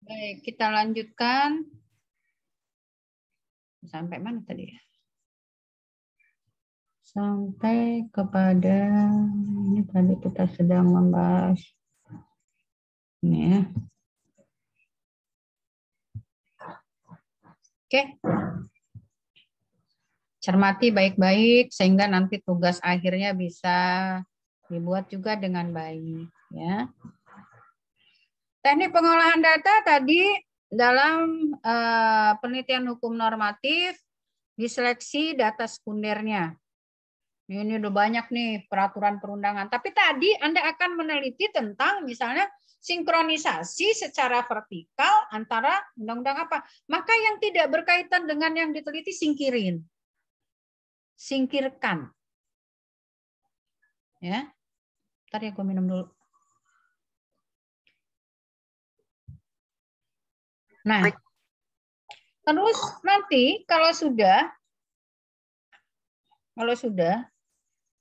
Baik, kita lanjutkan. Sampai mana tadi? Sampai kepada ini tadi kita sedang membahas ini ya. Oke. Cermati baik-baik sehingga nanti tugas akhirnya bisa dibuat juga dengan baik ya. Teknik pengolahan data tadi dalam penelitian hukum normatif diseleksi data sekundernya. Ini udah banyak nih peraturan perundangan. Tapi tadi Anda akan meneliti tentang misalnya sinkronisasi secara vertikal antara undang-undang apa. Maka yang tidak berkaitan dengan yang diteliti singkirin. Singkirkan. Ya. Ntar ya gue minum dulu. Nah, terus nanti kalau sudah,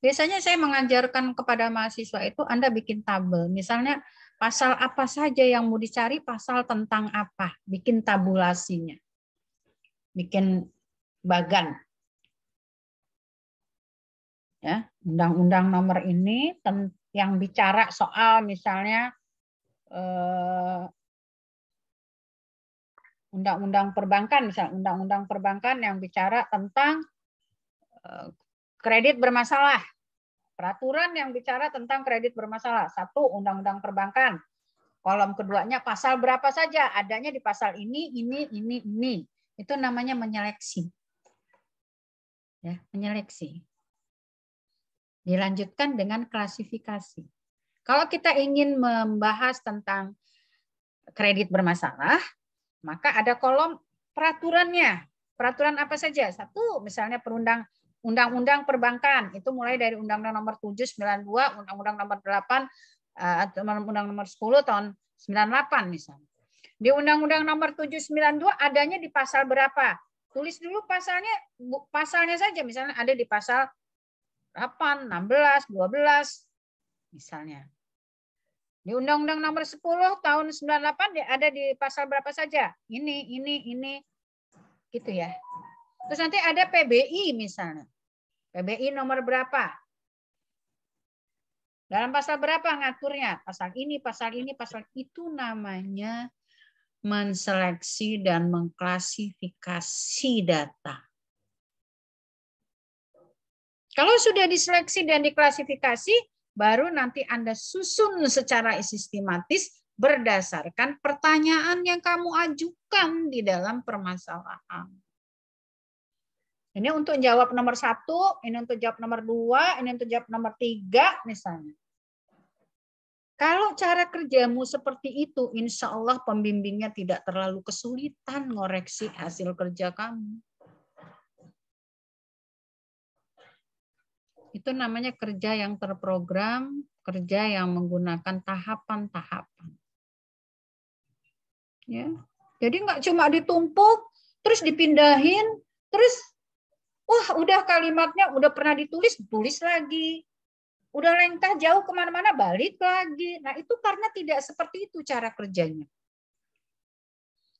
biasanya saya mengajarkan kepada mahasiswa itu Anda bikin tabel. Misalnya pasal apa saja yang mau dicari, pasal tentang apa. Bikin tabulasinya. Bikin bagan. Ya, undang-undang nomor ini yang bicara soal misalnya undang-undang perbankan, misalnya undang-undang perbankan yang bicara tentang kredit bermasalah. Peraturan yang bicara tentang kredit bermasalah. 1, undang-undang perbankan. Kolom keduanya pasal berapa saja? Adanya di pasal ini. Itu namanya menyeleksi. Ya, menyeleksi. Dilanjutkan dengan klasifikasi. Kalau kita ingin membahas tentang kredit bermasalah, maka ada kolom peraturannya. Peraturan apa saja? 1, misalnya undang-undang perbankan. Itu mulai dari Undang-Undang nomor 792, Undang-Undang nomor 8, atau Undang-Undang nomor 10 tahun 98 misalnya. Di Undang-Undang nomor 792 adanya di pasal berapa? Tulis dulu pasalnya saja. Misalnya ada di pasal 8, 16, 12 misalnya. Di Undang-Undang nomor 10 tahun 98 ada di pasal berapa saja? Ini gitu ya. Terus nanti ada PBI misalnya. PBI nomor berapa? Dalam pasal berapa ngaturnya? Pasal ini, pasal itu namanya menseleksi dan mengklasifikasi data. Kalau sudah diseleksi dan diklasifikasi, baru nanti Anda susun secara sistematis berdasarkan pertanyaan yang kamu ajukan di dalam permasalahan. Ini untuk jawab nomor 1, ini untuk jawab nomor 2, ini untuk jawab nomor 3 misalnya. Kalau cara kerjamu seperti itu, insya Allah pembimbingnya tidak terlalu kesulitan ngoreksi hasil kerja kamu. Itu namanya kerja yang terprogram, kerja yang menggunakan tahapan-tahapan. Ya. Jadi nggak cuma ditumpuk, terus dipindahin, terus wah udah kalimatnya udah pernah ditulis, tulis lagi. Udah lengkah jauh kemana-mana, balik lagi. Nah itu karena tidak seperti itu cara kerjanya.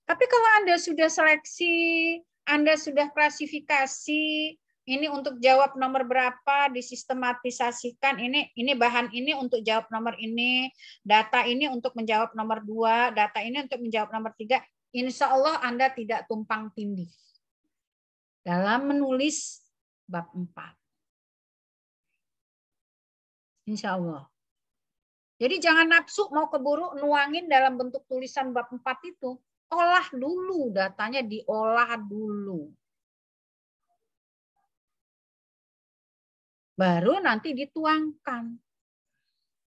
Tapi kalau Anda sudah seleksi, Anda sudah klasifikasi, ini untuk jawab nomor berapa, disistematisasikan, ini bahan ini untuk jawab nomor ini, data ini untuk menjawab nomor 2, data ini untuk menjawab nomor 3, insya Allah Anda tidak tumpang tindih dalam menulis bab 4. Insya Allah. Jadi jangan nafsu mau keburu nuangin dalam bentuk tulisan bab 4 itu. Olah dulu, datanya diolah dulu. Baru nanti dituangkan.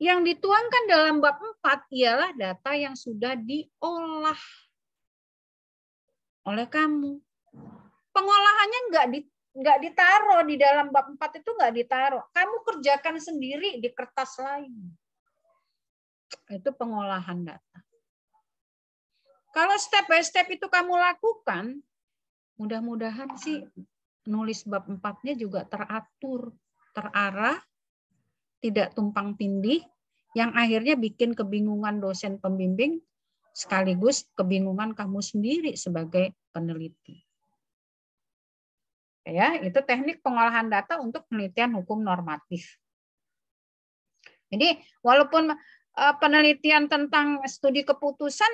Yang dituangkan dalam bab 4 ialah data yang sudah diolah oleh kamu. Pengolahannya nggak ditaruh di dalam bab 4 itu, nggak ditaruh. Kamu kerjakan sendiri di kertas lain. Itu pengolahan data. Kalau step by step itu kamu lakukan, mudah-mudahan sih nulis bab 4-nya juga teratur, terarah, tidak tumpang tindih, yang akhirnya bikin kebingungan dosen pembimbing, sekaligus kebingungan kamu sendiri sebagai peneliti. Ya, itu teknik pengolahan data untuk penelitian hukum normatif. Jadi, walaupun penelitian tentang studi keputusan,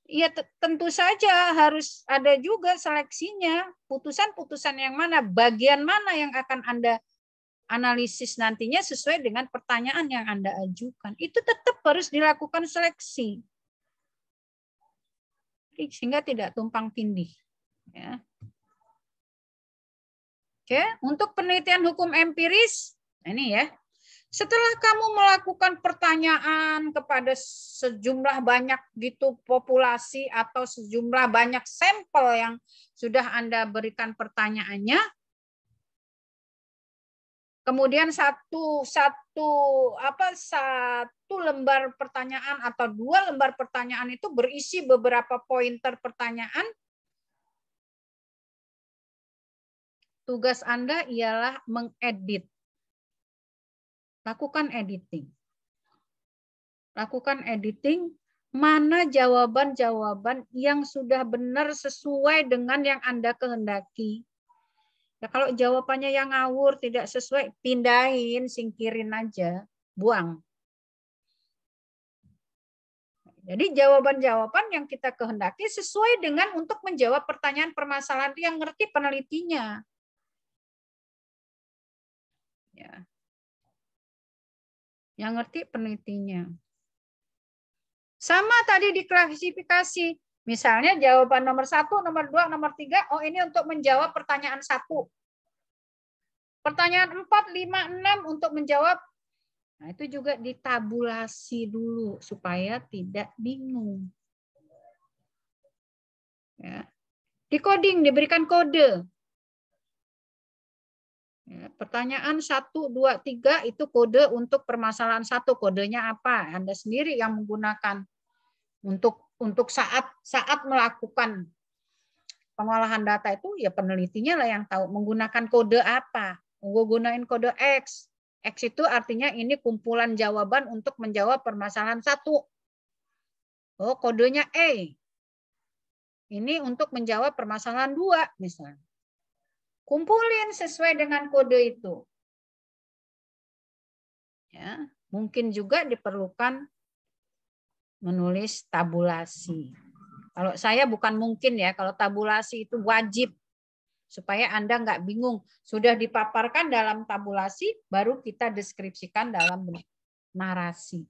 ya tentu saja harus ada juga seleksinya. Putusan-putusan yang mana, bagian mana yang akan Anda analisis nantinya sesuai dengan pertanyaan yang Anda ajukan. Itu tetap harus dilakukan seleksi. Sehingga tidak tumpang tindih. Ya. Oke, untuk penelitian hukum empiris, ini ya. Setelah kamu melakukan pertanyaan kepada sejumlah banyak gitu populasi atau sejumlah banyak sampel yang sudah Anda berikan pertanyaannya, kemudian satu lembar pertanyaan atau 2 lembar pertanyaan itu berisi beberapa pointer pertanyaan. Tugas Anda ialah mengedit. Lakukan editing. Lakukan editing, mana jawaban-jawaban yang sudah benar sesuai dengan yang Anda kehendaki. Ya, kalau jawabannya yang ngawur, tidak sesuai, pindahin, singkirin aja, buang. Jadi jawaban-jawaban yang kita kehendaki sesuai dengan untuk menjawab pertanyaan permasalahan yang ngerti penelitinya. Ya. Yang ngerti penelitinya. Sama tadi diklasifikasi. Misalnya jawaban nomor 1, nomor 2, nomor 3, oh ini untuk menjawab pertanyaan 1. Pertanyaan 4, 5, 6 untuk menjawab. Nah, itu juga ditabulasi dulu supaya tidak bingung. Ya. Decoding, diberikan kode. Ya, pertanyaan 1, 2, 3 itu kode untuk permasalahan 1. Kodenya apa? Anda sendiri yang menggunakan untuk saat melakukan pengolahan data itu, ya penelitinya lah yang tahu menggunakan kode apa. Gue gunain kode X. X itu artinya ini kumpulan jawaban untuk menjawab permasalahan 1. Oh, kodenya E. Ini untuk menjawab permasalahan 2 misalnya. Kumpulin sesuai dengan kode itu. Ya, mungkin juga diperlukan menulis tabulasi. Kalau saya bukan mungkin ya, kalau tabulasi itu wajib supaya Anda nggak bingung. Sudah dipaparkan dalam tabulasi, baru kita deskripsikan dalam narasi.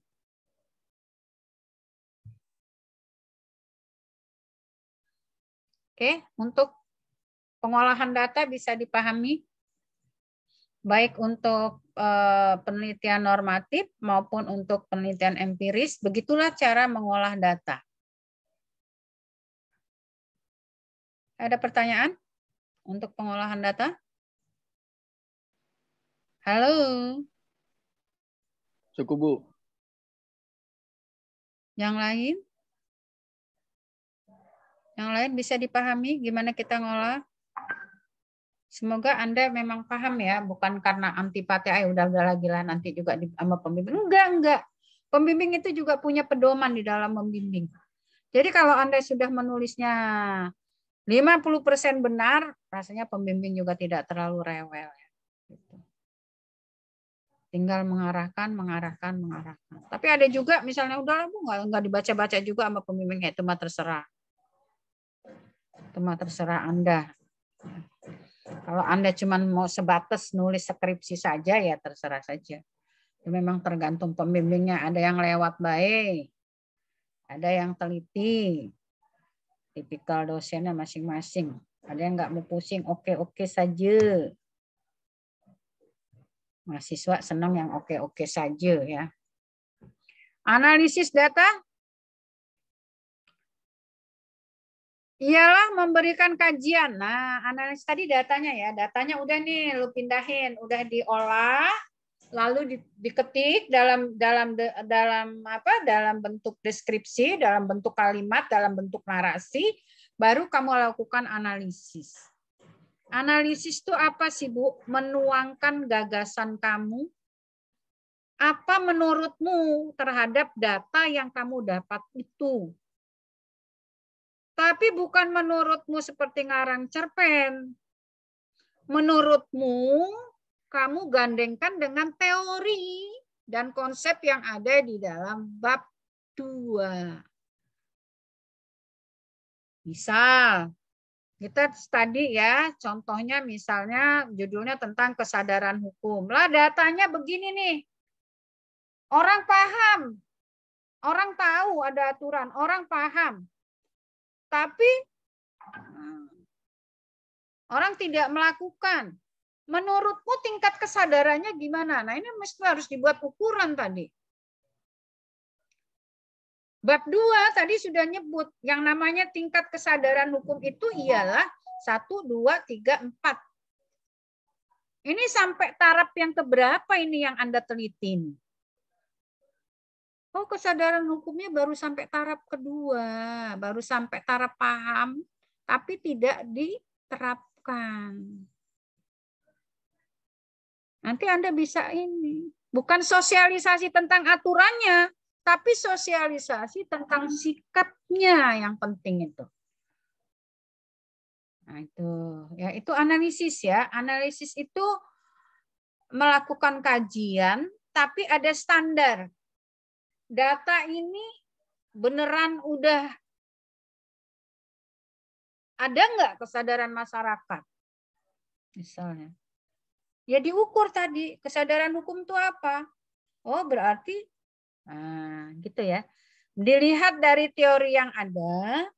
Oke, untuk pengolahan data bisa dipahami baik untuk penelitian normatif maupun untuk penelitian empiris. Begitulah cara mengolah data. Ada pertanyaan untuk pengolahan data? Halo. Cukup, Bu. Yang lain? Yang lain bisa dipahami gimana kita ngolah? Semoga Anda memang paham ya, bukan karena antipati, udah lagi lah nanti juga sama pembimbing. Enggak. Pembimbing itu juga punya pedoman di dalam membimbing. Jadi kalau Anda sudah menulisnya 50% benar, rasanya pembimbing juga tidak terlalu rewel. Tinggal mengarahkan. Tapi ada juga misalnya udah Bu nggak dibaca-baca juga sama pembimbingnya, itu mah terserah. Itu mah terserah Anda. Kalau Anda cuma mau sebatas nulis skripsi saja ya terserah saja. Itu memang tergantung pembimbingnya. Ada yang lewat baik, ada yang teliti. Tipikal dosennya masing-masing. Ada yang nggak mau pusing, oke-oke saja. Mahasiswa senang yang oke-oke saja ya. Analisis data ialah memberikan kajian. Nah, analisis tadi datanya ya. Datanya udah nih lu pindahin, udah diolah, lalu diketik dalam bentuk deskripsi, dalam bentuk kalimat, dalam bentuk narasi, baru kamu lakukan analisis. Analisis itu apa sih, Bu? Menuangkan gagasan kamu. Apa menurutmu terhadap data yang kamu dapat itu? Tapi bukan menurutmu seperti ngarang cerpen. Menurutmu kamu gandengkan dengan teori dan konsep yang ada di dalam bab 2. Misal, kita tadi ya, contohnya misalnya judulnya tentang kesadaran hukum. Lah datanya begini nih. Orang paham. Orang tahu ada aturan, orang paham. Tapi orang tidak melakukan. Menurutmu tingkat kesadarannya gimana? Nah, ini mesti harus dibuat ukuran tadi. Bab 2 tadi sudah nyebut yang namanya tingkat kesadaran hukum itu ialah 1, 2, 3, 4. Ini sampai taraf yang keberapa ini yang Anda teliti? Oh, kesadaran hukumnya baru sampai taraf kedua, baru sampai taraf paham, tapi tidak diterapkan. Nanti Anda bisa ini, bukan sosialisasi tentang aturannya, tapi sosialisasi tentang sikapnya yang penting itu. Nah, itu ya, itu analisis ya. Analisis itu melakukan kajian tapi ada standar. Data ini beneran udah ada nggak kesadaran masyarakat? Misalnya. Ya diukur tadi, kesadaran hukum itu apa? Oh, berarti nah, gitu ya. Dilihat dari teori yang ada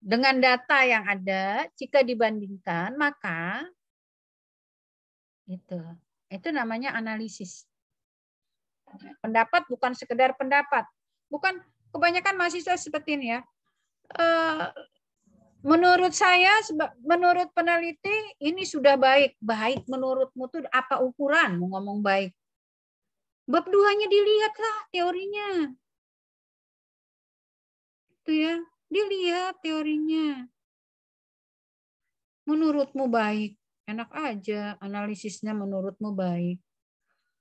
dengan data yang ada, jika dibandingkan maka itu namanya analisis. Pendapat bukan sekedar pendapat. Bukan kebanyakan mahasiswa seperti ini ya. Menurut saya, menurut peneliti ini sudah baik. Baik menurutmu tuh apa ukuran mau ngomong baik? Bab 2-nya dilihatlah teorinya. Itu ya, dilihat teorinya. Menurutmu baik, enak aja analisisnya menurutmu baik.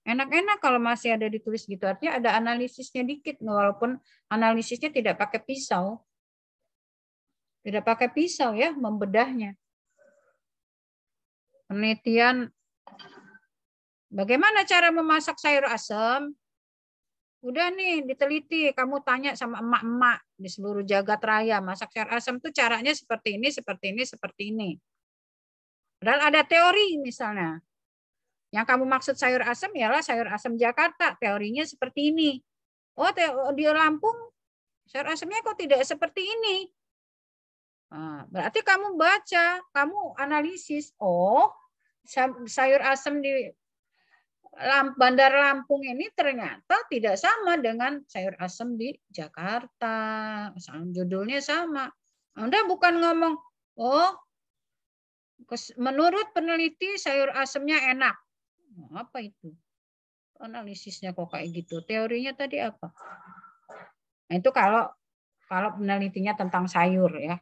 Enak-enak kalau masih ada ditulis gitu, artinya ada analisisnya dikit, walaupun analisisnya tidak pakai pisau. Tidak pakai pisau ya, membedahnya. Penelitian, bagaimana cara memasak sayur asam? Udah nih diteliti, kamu tanya sama emak-emak di seluruh jagat raya, masak sayur asam itu caranya seperti ini, seperti ini, seperti ini. Padahal ada teori misalnya. Yang kamu maksud sayur asam ialah sayur asam Jakarta. Teorinya seperti ini. Oh, di Lampung sayur asamnya kok tidak seperti ini? Nah, berarti kamu baca, kamu analisis. Oh, sayur asam di Bandar Lampung ini ternyata tidak sama dengan sayur asam di Jakarta. Judulnya sama. Anda bukan ngomong, oh, menurut peneliti sayur asamnya enak. Apa itu? Analisisnya kok kayak gitu. Teorinya tadi apa? Nah, itu kalau penelitinya tentang sayur ya.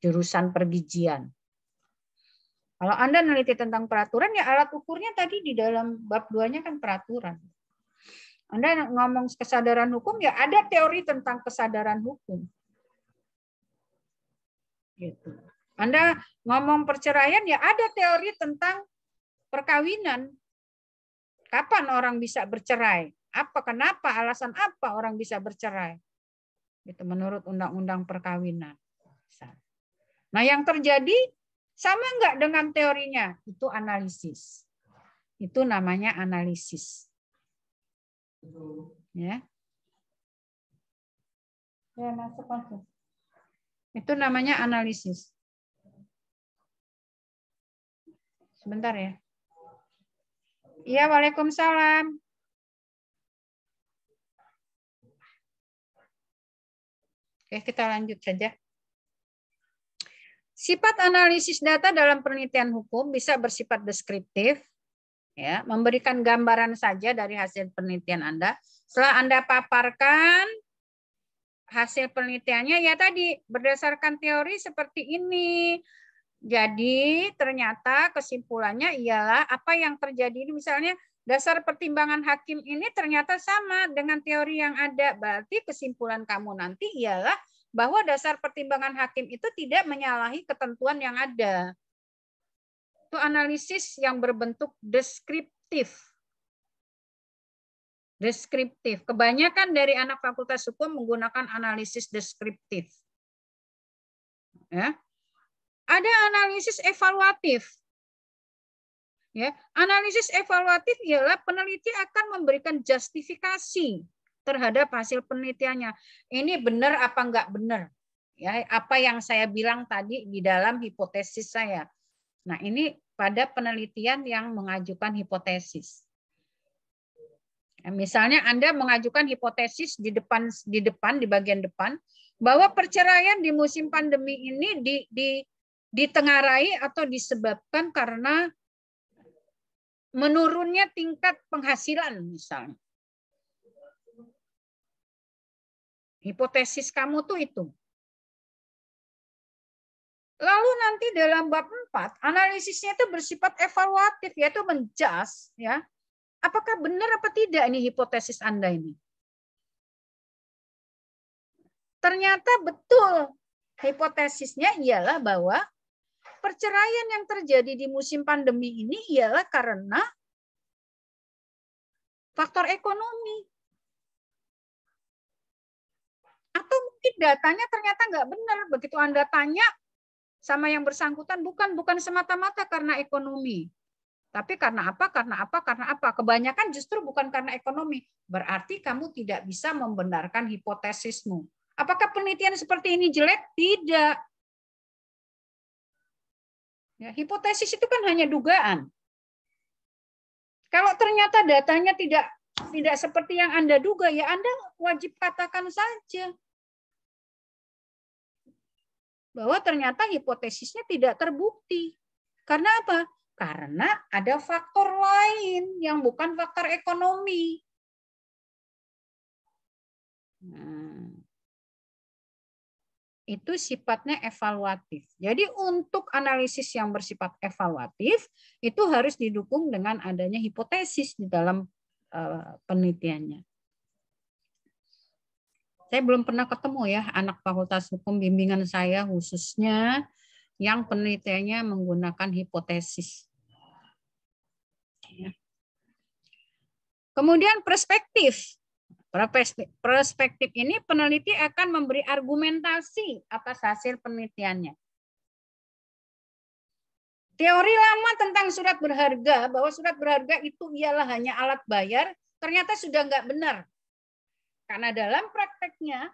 Jurusan pergijian. Kalau Anda meneliti tentang peraturan ya alat ukurnya tadi di dalam bab 2-nya kan peraturan. Anda ngomong kesadaran hukum ya ada teori tentang kesadaran hukum. Gitu. Anda ngomong perceraian ya ada teori tentang perkawinan. Kapan orang bisa bercerai? Kenapa? Alasan apa orang bisa bercerai? Itu menurut undang-undang perkawinan. Nah, yang terjadi sama enggak dengan teorinya? Itu analisis. Itu namanya analisis. Ya. Ya, masuk. Itu namanya analisis. Sebentar ya. Iya, waalaikumsalam. Oke, kita lanjut saja. Sifat analisis data dalam penelitian hukum bisa bersifat deskriptif, ya, memberikan gambaran saja dari hasil penelitian Anda. Setelah Anda paparkan hasil penelitiannya, ya tadi berdasarkan teori seperti ini. Jadi ternyata kesimpulannya ialah apa yang terjadi ini, misalnya dasar pertimbangan hakim ini ternyata sama dengan teori yang ada. Berarti kesimpulan kamu nanti ialah bahwa dasar pertimbangan hakim itu tidak menyalahi ketentuan yang ada. Itu analisis yang berbentuk deskriptif. Deskriptif. Kebanyakan dari anak fakultas hukum menggunakan analisis deskriptif. Ya. Ada analisis evaluatif. Ya, analisis evaluatif ialah peneliti akan memberikan justifikasi terhadap hasil penelitiannya. Ini benar apa enggak benar? Ya, apa yang saya bilang tadi di dalam hipotesis saya. Nah, ini pada penelitian yang mengajukan hipotesis. Misalnya Anda mengajukan hipotesis di bagian depan bahwa perceraian di musim pandemi ini ditengarai atau disebabkan karena menurunnya tingkat penghasilan misalnya. Hipotesis kamu tuh itu. Lalu nanti dalam bab 4, analisisnya itu bersifat evaluatif, yaitu menjudge, ya. Apakah benar apa tidak ini hipotesis Anda ini? Ternyata betul. Hipotesisnya ialah bahwa perceraian yang terjadi di musim pandemi ini ialah karena faktor ekonomi. Atau mungkin datanya ternyata nggak benar. Begitu Anda tanya sama yang bersangkutan, bukan semata-mata karena ekonomi. Tapi karena apa? Karena apa? Karena apa? Kebanyakan justru bukan karena ekonomi. Berarti kamu tidak bisa membenarkan hipotesismu. Apakah penelitian seperti ini jelek? Tidak. Ya, hipotesis itu kan hanya dugaan. Kalau ternyata datanya tidak seperti yang Anda duga, ya Anda wajib katakan saja bahwa ternyata hipotesisnya tidak terbukti. Karena apa? Karena ada faktor lain yang bukan faktor ekonomi. Itu sifatnya evaluatif. Jadi untuk analisis yang bersifat evaluatif itu harus didukung dengan adanya hipotesis di dalam penelitiannya. Saya belum pernah ketemu ya anak fakultas hukum bimbingan saya khususnya yang penelitiannya menggunakan hipotesis. Kemudian perspektif. Perspektif ini peneliti akan memberi argumentasi atas hasil penelitiannya. Teori lama tentang surat berharga, bahwa surat berharga itu ialah hanya alat bayar, ternyata sudah nggak benar. Karena dalam prakteknya,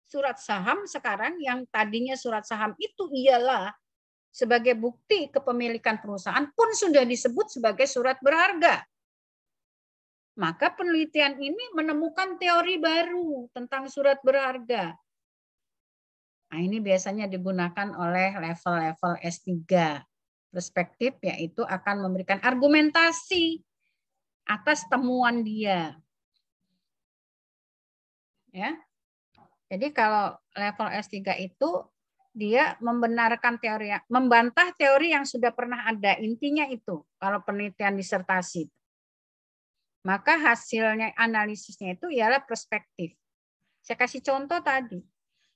surat saham sekarang yang tadinya surat saham itu ialah sebagai bukti kepemilikan perusahaan pun sudah disebut sebagai surat berharga. Maka penelitian ini menemukan teori baru tentang surat berharga. Nah, ini biasanya digunakan oleh level-level S3. Perspektif yaitu akan memberikan argumentasi atas temuan dia. Ya. Jadi kalau level S3 itu dia membenarkan teori, membantah teori yang sudah pernah ada. Intinya itu kalau penelitian disertasi. Maka hasilnya analisisnya itu ialah perspektif. Saya kasih contoh tadi.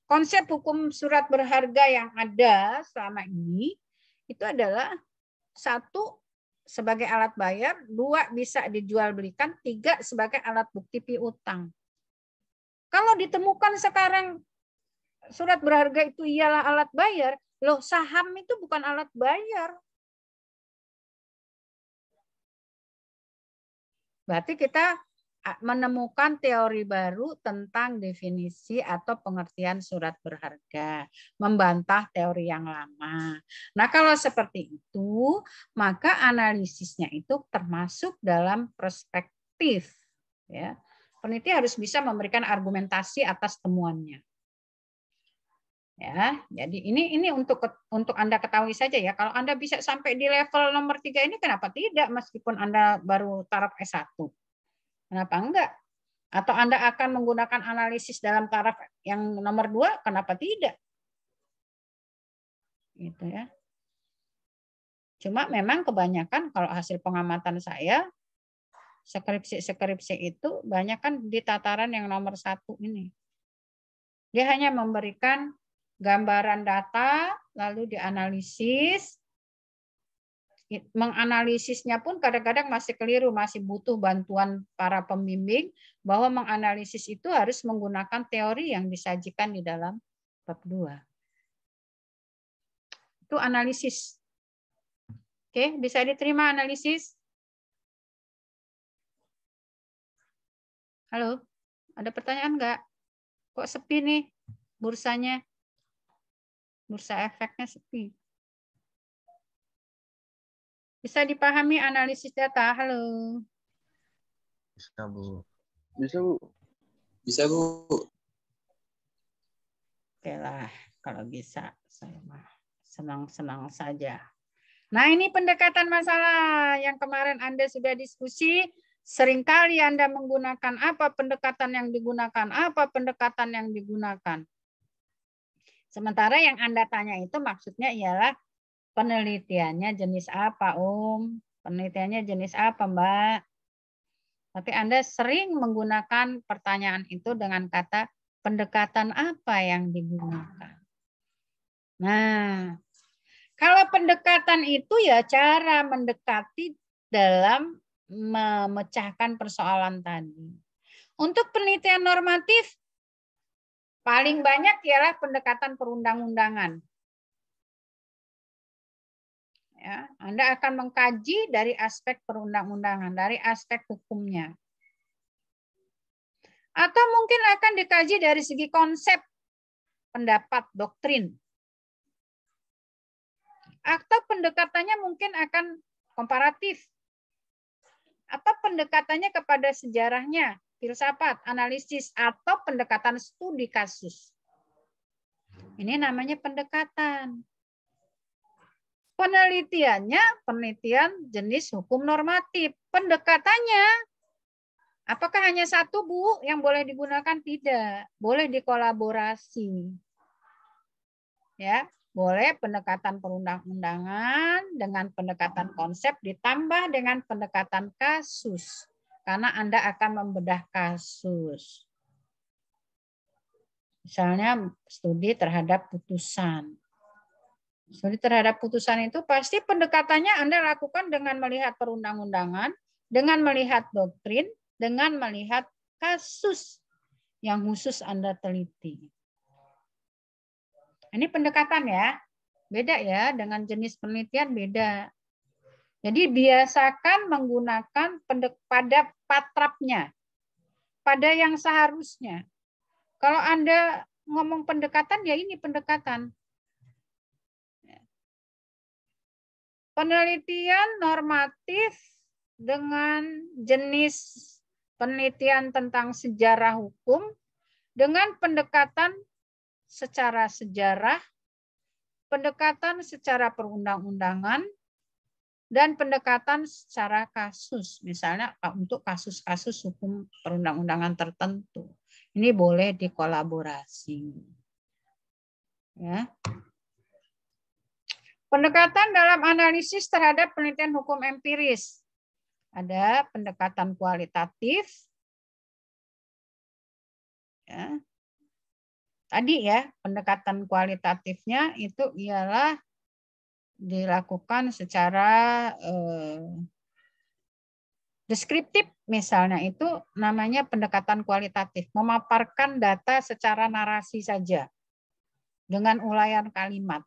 Konsep hukum surat berharga yang ada selama ini itu adalah 1 sebagai alat bayar, 2 bisa dijual belikan, 3 sebagai alat bukti piutang. Kalau ditemukan sekarang surat berharga itu ialah alat bayar, loh saham itu bukan alat bayar. Berarti kita menemukan teori baru tentang definisi atau pengertian surat berharga, membantah teori yang lama. Nah, kalau seperti itu, maka analisisnya itu termasuk dalam perspektif. Ya. Peneliti harus bisa memberikan argumentasi atas temuannya. Ya, jadi ini untuk Anda ketahui saja ya. Kalau Anda bisa sampai di level nomor 3 ini, kenapa tidak meskipun Anda baru taraf S1? Kenapa enggak? Atau Anda akan menggunakan analisis dalam taraf yang nomor 2, kenapa tidak? Gitu ya. Cuma memang kebanyakan kalau hasil pengamatan saya, skripsi itu banyak kan di tataran yang nomor 1 ini. Dia hanya memberikan gambaran data, lalu dianalisis. Menganalisisnya pun kadang-kadang masih keliru, masih butuh bantuan para pembimbing, bahwa menganalisis itu harus menggunakan teori yang disajikan di dalam bab 2. Itu analisis. Oke, bisa diterima analisis? Halo, ada pertanyaan nggak? Kok sepi nih bursanya? Bursa efeknya sepi. Bisa dipahami analisis data? Halo. Bisa, Bu. Bisa, Bu. Bisa, Bu. Oke lah, kalau bisa. Saya mah senang-senang saja. Nah, ini pendekatan masalah yang kemarin Anda sudah diskusi. Seringkali Anda menggunakan apa pendekatan yang digunakan, apa pendekatan yang digunakan. Sementara yang Anda tanya itu maksudnya ialah penelitiannya jenis apa, Om? Penelitiannya jenis apa, Mbak? Tapi Anda sering menggunakan pertanyaan itu dengan kata pendekatan apa yang digunakan. Nah, kalau pendekatan itu ya cara mendekati dalam memecahkan persoalan tadi. Untuk penelitian normatif, paling banyak ialah pendekatan perundang-undangan. Ya, Anda akan mengkaji dari aspek perundang-undangan, dari aspek hukumnya. Atau mungkin akan dikaji dari segi konsep, pendapat, doktrin. Atau pendekatannya mungkin akan komparatif. Atau pendekatannya kepada sejarahnya, filsafat, analisis, atau pendekatan studi kasus. Ini namanya pendekatan. Penelitiannya, penelitian jenis hukum normatif. Pendekatannya, apakah hanya satu, Bu, yang boleh digunakan? Tidak. Boleh dikolaborasi. Ya, boleh pendekatan perundang-undangan dengan pendekatan konsep ditambah dengan pendekatan kasus. Karena Anda akan membedah kasus. Misalnya studi terhadap putusan. Studi terhadap putusan itu pasti pendekatannya Anda lakukan dengan melihat perundang-undangan, dengan melihat doktrin, dengan melihat kasus yang khusus Anda teliti. Ini pendekatan ya. Beda ya, dengan jenis penelitian beda. Jadi biasakan menggunakan pada patrapnya, pada yang seharusnya. Kalau Anda ngomong pendekatan, ya ini pendekatan. Penelitian normatif dengan jenis penelitian tentang sejarah hukum dengan pendekatan secara sejarah, pendekatan secara perundang-undangan, dan pendekatan secara kasus. Misalnya untuk kasus-kasus hukum perundang-undangan tertentu. Ini boleh dikolaborasi. Ya. Pendekatan dalam analisis terhadap penelitian hukum empiris. Ada pendekatan kualitatif. Ya. Tadi ya, pendekatan kualitatifnya itu ialah dilakukan secara deskriptif, misalnya itu namanya pendekatan kualitatif, memaparkan data secara narasi saja dengan uraian kalimat.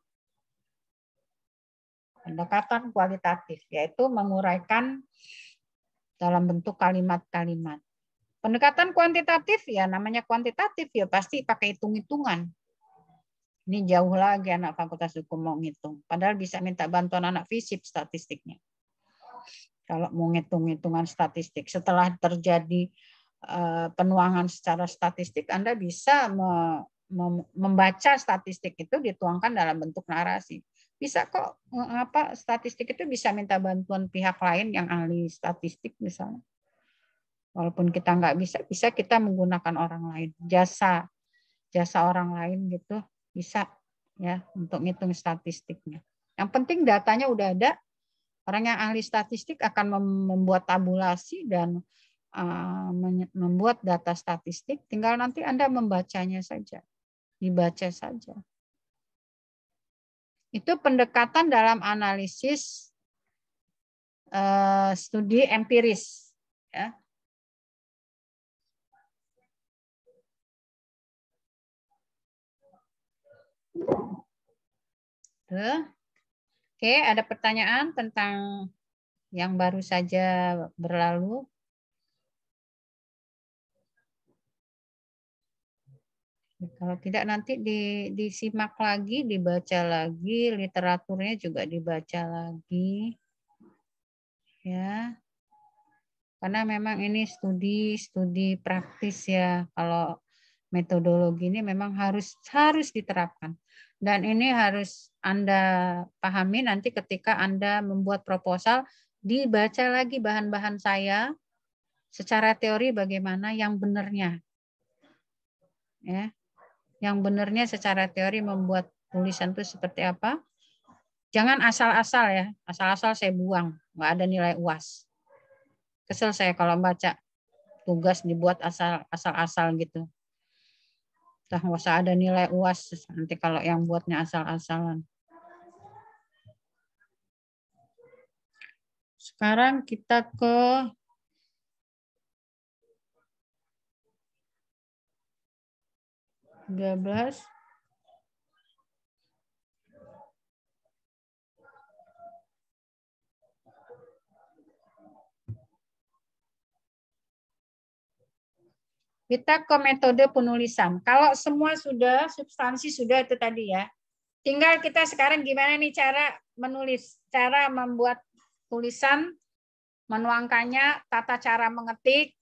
Pendekatan kualitatif yaitu menguraikan dalam bentuk kalimat-kalimat. Pendekatan kuantitatif ya namanya kuantitatif ya pasti pakai hitung-hitungan. Ini jauh lagi anak fakultas hukum mau ngitung. Padahal bisa minta bantuan anak FISIP statistiknya. Kalau mau ngitung-hitungan statistik. Setelah terjadi penuangan secara statistik, Anda bisa membaca statistik itu dituangkan dalam bentuk narasi. Bisa kok statistik itu bisa minta bantuan pihak lain yang ahli statistik misalnya. Walaupun kita nggak bisa kita menggunakan orang lain. Jasa orang lain gitu. Bisa ya untuk ngitung statistiknya. Yang penting datanya udah ada. Orang yang ahli statistik akan membuat tabulasi dan membuat data statistik. Tinggal nanti Anda membacanya saja. Dibaca saja. Itu pendekatan dalam analisis studi empiris. Ya. Oke, ada pertanyaan tentang yang baru saja berlalu? Kalau tidak nanti disimak lagi, dibaca lagi, literaturnya juga dibaca lagi. Ya. Karena memang ini studi praktis ya. Kalau metodologi ini memang harus diterapkan. Dan ini harus Anda pahami nanti ketika Anda membuat proposal, dibaca lagi bahan-bahan saya secara teori bagaimana yang benarnya. Ya. Yang benarnya secara teori membuat tulisan itu seperti apa. Jangan asal-asal ya. Asal-asal saya buang. Nggak ada nilai UAS. Kesel saya kalau baca tugas dibuat asal-asal gitu. Nggak usah ada nilai UAS nanti kalau yang buatnya asal-asalan. Sekarang kita ke (13). Kita ke metode penulisan. Kalau semua sudah, substansi sudah itu tadi ya. Tinggal kita sekarang gimana nih cara menulis, cara membuat tulisan, menuangkannya, tata cara mengetik.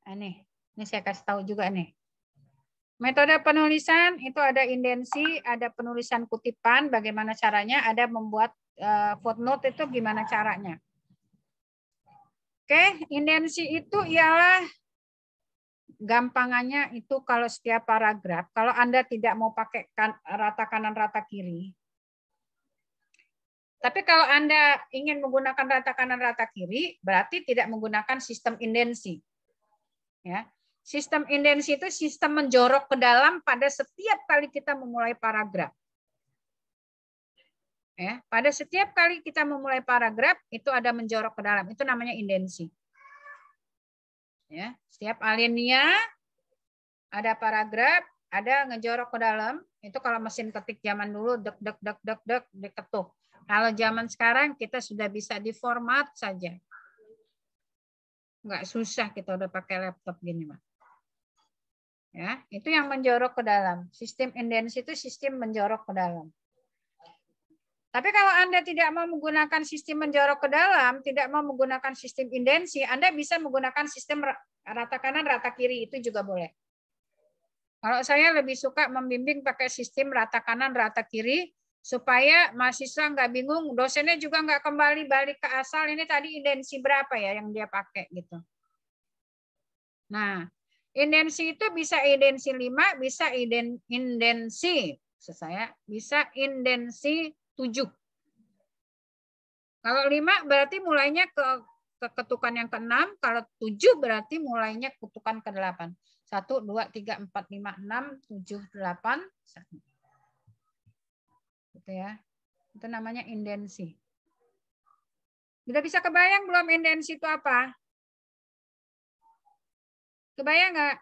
Ini saya kasih tahu juga nih. Metode penulisan itu ada indensi, ada penulisan kutipan, bagaimana caranya, ada membuat footnote itu gimana caranya. Oke, indensi itu ialah gampangannya itu kalau setiap paragraf, kalau Anda tidak mau pakai rata kanan, rata kiri. Tapi kalau Anda ingin menggunakan rata kanan, rata kiri, berarti tidak menggunakan sistem indensi. Ya. Sistem indensi itu sistem menjorok ke dalam pada setiap kali kita memulai paragraf. Ya, pada setiap kali kita memulai paragraf itu ada menjorok ke dalam, itu namanya indensi. Ya, setiap alinea ada paragraf, ada ngejorok ke dalam. Itu kalau mesin ketik zaman dulu dek diketuk. Kalau zaman sekarang kita sudah bisa diformat saja. Nggak susah kita udah pakai laptop gini, Pak. Ya, itu yang menjorok ke dalam. Sistem indensi itu sistem menjorok ke dalam. Tapi kalau Anda tidak mau menggunakan sistem menjorok ke dalam, tidak mau menggunakan sistem indensi, Anda bisa menggunakan sistem rata kanan, rata kiri, itu juga boleh. Kalau saya lebih suka membimbing pakai sistem rata kanan, rata kiri, supaya mahasiswa nggak bingung, dosennya juga nggak kembali balik ke asal, ini tadi indensi berapa ya yang dia pakai gitu. Nah, indensi itu bisa indensi 5, bisa indensi, saya bisa indensi 7. Kalau 5 berarti mulainya ke ketukan yang ke-6, kalau 7 berarti mulainya ketukan ke-8. 1, 2, 3, 4, 5, 6, 7, 8. Gitu ya. Itu namanya indensi. Sudah bisa kebayang belum indensi itu apa? Kebayang nggak?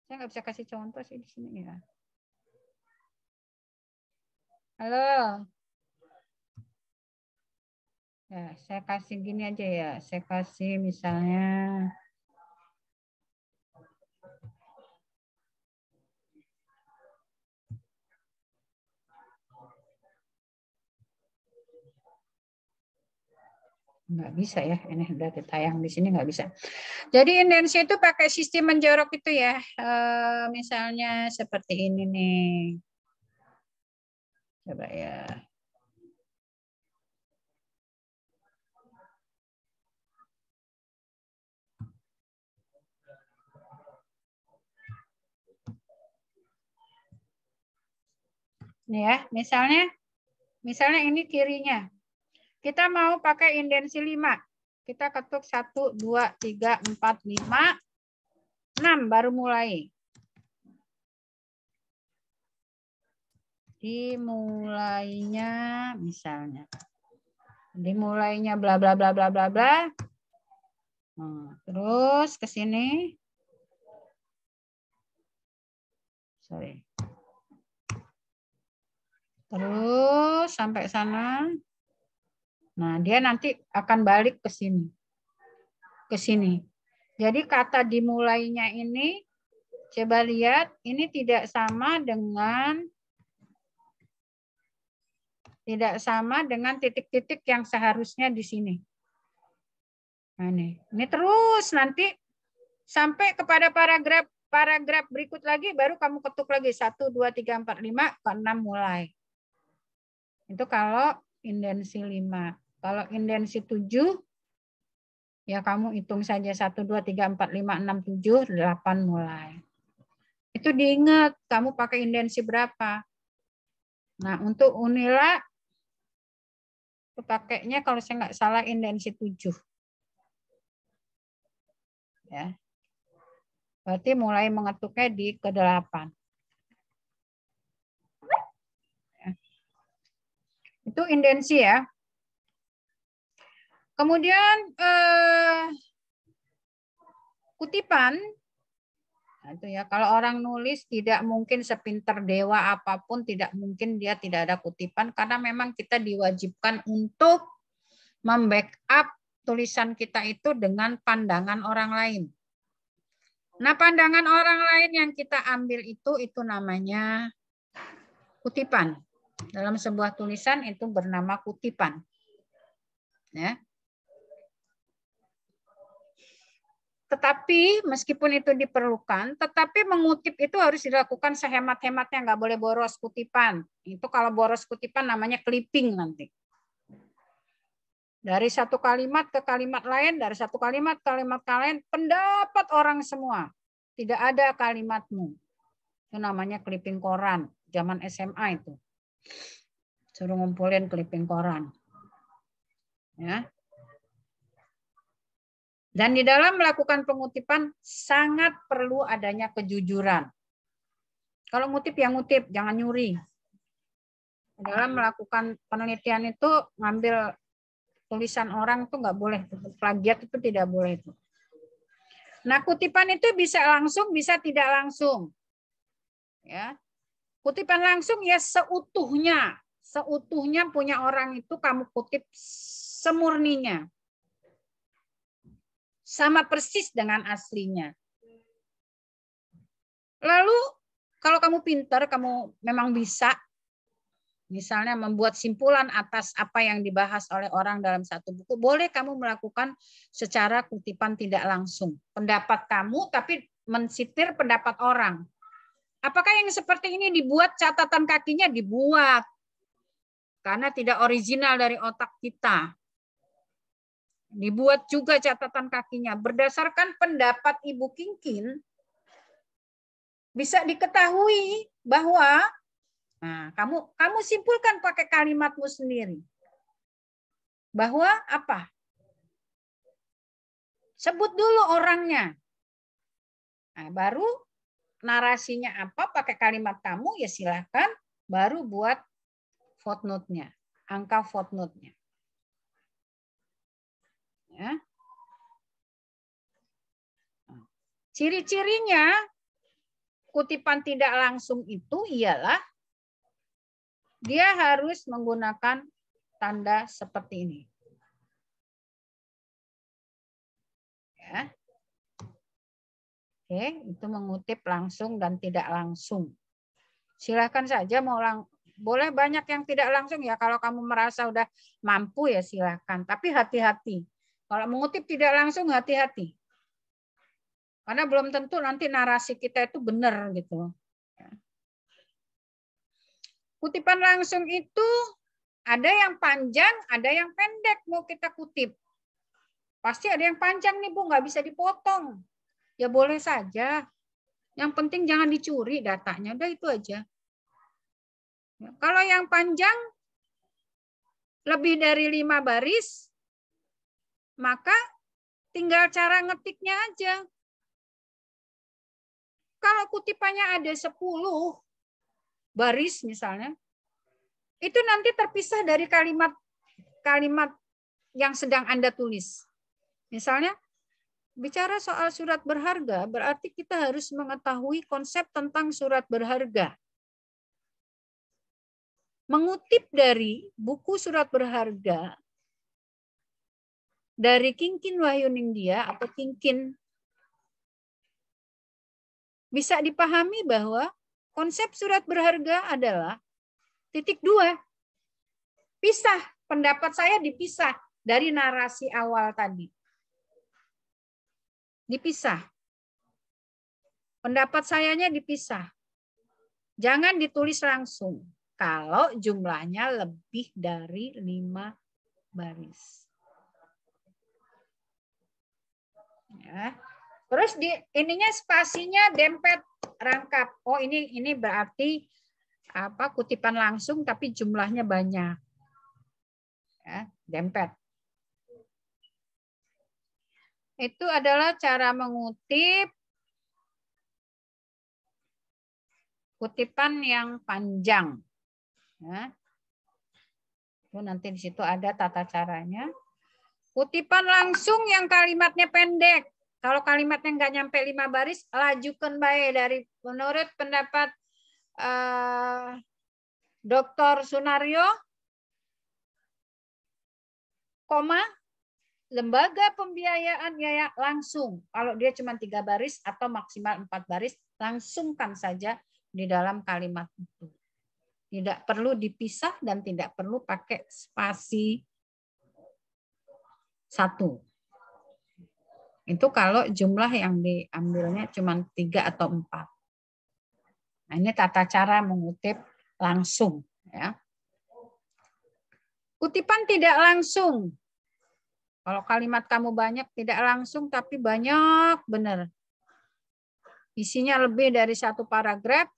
Saya nggak bisa kasih contoh sih di sini ya. Halo. Ya, saya kasih gini aja ya. Saya kasih misalnya nggak bisa ya, ini udah ditayang di sini nggak bisa. Jadi indensi itu pakai sistem menjorok itu ya, misalnya seperti ini nih. Coba ya. Nih ya, misalnya ini kirinya. Kita mau pakai indensi 5. Kita ketuk 1, 2, 3, 4, 5. 6 baru mulai. Dimulainya misalnya. Dimulainya bla bla bla bla bla bla. Nah, terus ke sini. Sorry. Terus sampai sana. Nah, dia nanti akan balik ke sini. Ke sini. Jadi kata dimulainya ini, coba lihat, ini tidak sama dengan titik-titik yang seharusnya di sini. Nah, ini terus nanti sampai kepada paragraf berikut lagi, baru kamu ketuk lagi 1, 2, 3, 4, 5, ke 6 mulai. Itu kalau indensi 5. Kalau indensi 7, ya kamu hitung saja 1, 2, 3, 4, 5, 6, 7, 8 mulai. Itu diingat, kamu pakai indensi berapa. Nah, untuk Unila, pakainya kalau saya nggak salah indensi 7. Ya. Berarti mulai mengetuknya di ke-8. Ya. Itu indensi ya. Kemudian kutipan. Nah, itu ya, kalau orang nulis tidak mungkin sepinter dewa apapun, tidak mungkin dia tidak ada kutipan, karena memang kita diwajibkan untuk membackup tulisan kita itu dengan pandangan orang lain. Nah, pandangan orang lain yang kita ambil itu namanya kutipan. Dalam sebuah tulisan itu bernama kutipan. Ya. Tetapi meskipun itu diperlukan, tetapi mengutip itu harus dilakukan sehemat-hematnya, nggak boleh boros kutipan. Itu kalau boros kutipan namanya clipping nanti. Dari satu kalimat ke kalimat lain, dari satu kalimat ke kalimat lain, pendapat orang semua. Tidak ada kalimatmu. Itu namanya clipping koran. Zaman SMA itu. Suruh ngumpulin clipping koran. Ya. Dan di dalam melakukan pengutipan sangat perlu adanya kejujuran. Kalau ngutip ya ngutip, jangan nyuri. Dalam melakukan penelitian itu ngambil tulisan orang itu nggak boleh, plagiat itu tidak boleh itu. Nah, kutipan itu bisa langsung, bisa tidak langsung. Ya. Kutipan langsung ya seutuhnya. Seutuhnya punya orang itu kamu kutip semurninya. Sama persis dengan aslinya. Lalu kalau kamu pintar, kamu memang bisa misalnya membuat simpulan atas apa yang dibahas oleh orang dalam satu buku, boleh kamu melakukan secara kutipan tidak langsung. Pendapat kamu tapi mensitir pendapat orang. Apakah yang seperti ini dibuat catatan kakinya? Dibuat. Karena tidak original dari otak kita. Dibuat juga catatan kakinya berdasarkan pendapat Ibu Kingkin, bisa diketahui bahwa nah, kamu simpulkan pakai kalimatmu sendiri. Bahwa apa? Sebut dulu orangnya. Nah, baru narasinya apa pakai kalimat kamu ya silahkan, baru buat footnote-nya, angka footnote-nya. Ya. Ciri-cirinya kutipan tidak langsung itu ialah dia harus menggunakan tanda seperti ini. Ya. Oke, itu mengutip langsung dan tidak langsung. Silakan saja mau boleh banyak yang tidak langsung ya. Kalau kamu merasa udah mampu ya silakan. Tapi hati-hati. Kalau mengutip tidak langsung hati-hati. Karena belum tentu nanti narasi kita itu benar gitu. Kutipan langsung itu ada yang panjang, ada yang pendek mau kita kutip. Pasti ada yang panjang nih Bu, nggak bisa dipotong. Ya boleh saja. Yang penting jangan dicuri datanya, udah itu aja. Kalau yang panjang lebih dari 5 baris, maka tinggal cara ngetiknya aja. memang kutipannya ada 10 baris misalnya, itu nanti terpisah dari kalimat yang sedang Anda tulis. Misalnya, bicara soal surat berharga, berarti kita harus mengetahui konsep tentang surat berharga. Mengutip dari buku surat berharga dari Kinkin Wahyuningdia atau Kinkin, bisa dipahami bahwa konsep surat berharga adalah titik 2. Pisah, pendapat saya dipisah dari narasi awal tadi. Dipisah. Pendapat sayanya dipisah. Jangan ditulis langsung kalau jumlahnya lebih dari 5 baris. Ya. Terus ininya spasinya dempet rangkap. Oh, ini berarti apa, kutipan langsung tapi jumlahnya banyak. Ya, dempet. Itu adalah cara mengutip kutipan yang panjang. Ya. Itu nanti di situ ada tata caranya. Kutipan langsung yang kalimatnya pendek. Kalau kalimatnya nggak nyampe 5 baris, lajukan baik dari menurut pendapat Dr. Sunaryo, koma, lembaga pembiayaan ya langsung. Kalau dia cuma 3 baris atau maksimal 4 baris, langsungkan saja di dalam kalimat itu. Tidak perlu dipisah dan tidak perlu pakai spasi 1. Itu kalau jumlah yang diambilnya cuma 3 atau 4. Nah, ini tata cara mengutip langsung. Ya. Kutipan tidak langsung. Kalau kalimat kamu banyak, tidak langsung, tapi banyak benar. Isinya lebih dari 1 paragraf.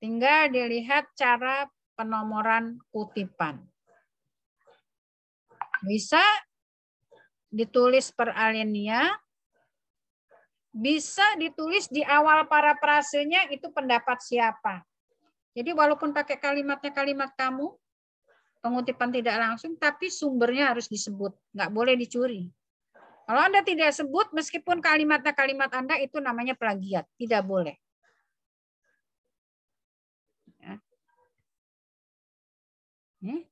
Tinggal dilihat cara penomoran kutipan. Bisa ditulis per alinea, bisa ditulis di awal parafrasenya itu pendapat siapa. Jadi walaupun pakai kalimatnya kalimat kamu, pengutipan tidak langsung, tapi sumbernya harus disebut, nggak boleh dicuri. Kalau Anda tidak sebut, meskipun kalimatnya kalimat Anda, itu namanya plagiat, tidak boleh.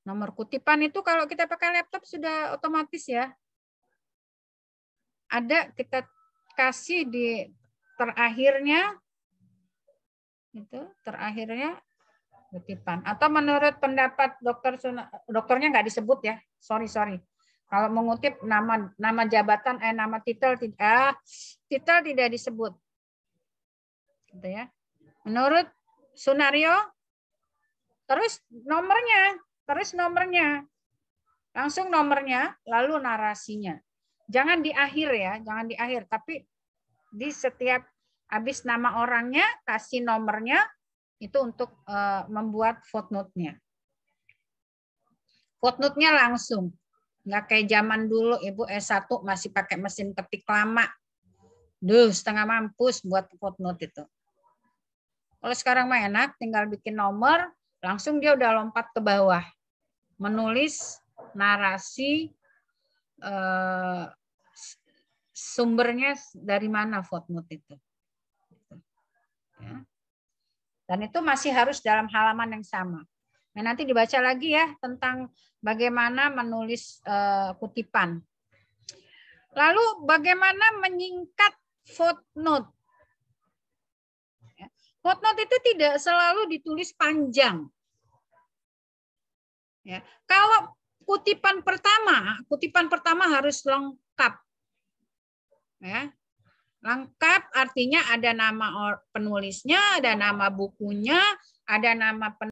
Nomor kutipan itu kalau kita pakai laptop sudah otomatis ya. Ada kita kasih di terakhirnya, itu terakhirnya kutipan. Atau menurut pendapat dokternya nggak disebut ya. Sorry. Kalau mengutip nama jabatan, nama titel tidak disebut. Gitu ya. Menurut Sunaryo, terus nomornya, langsung nomornya, lalu narasinya. Jangan di akhir ya, jangan di akhir, tapi di setiap habis nama orangnya, kasih nomornya, itu untuk membuat footnote-nya. Footnote-nya langsung, nggak kayak zaman dulu Ibu S1 masih pakai mesin ketik lama. Setengah mampus buat footnote itu. Kalau sekarang mah enak, tinggal bikin nomor, langsung dia udah lompat ke bawah. Menulis narasi sumbernya dari mana footnote itu. Ya. Dan itu masih harus dalam halaman yang sama. Nah, nanti dibaca lagi ya tentang bagaimana menulis kutipan. Lalu bagaimana menyingkat footnote. Footnote itu tidak selalu ditulis panjang. Ya. Kalau kutipan pertama harus lengkap. Ya. Lengkap artinya ada nama penulisnya, ada nama bukunya, ada nama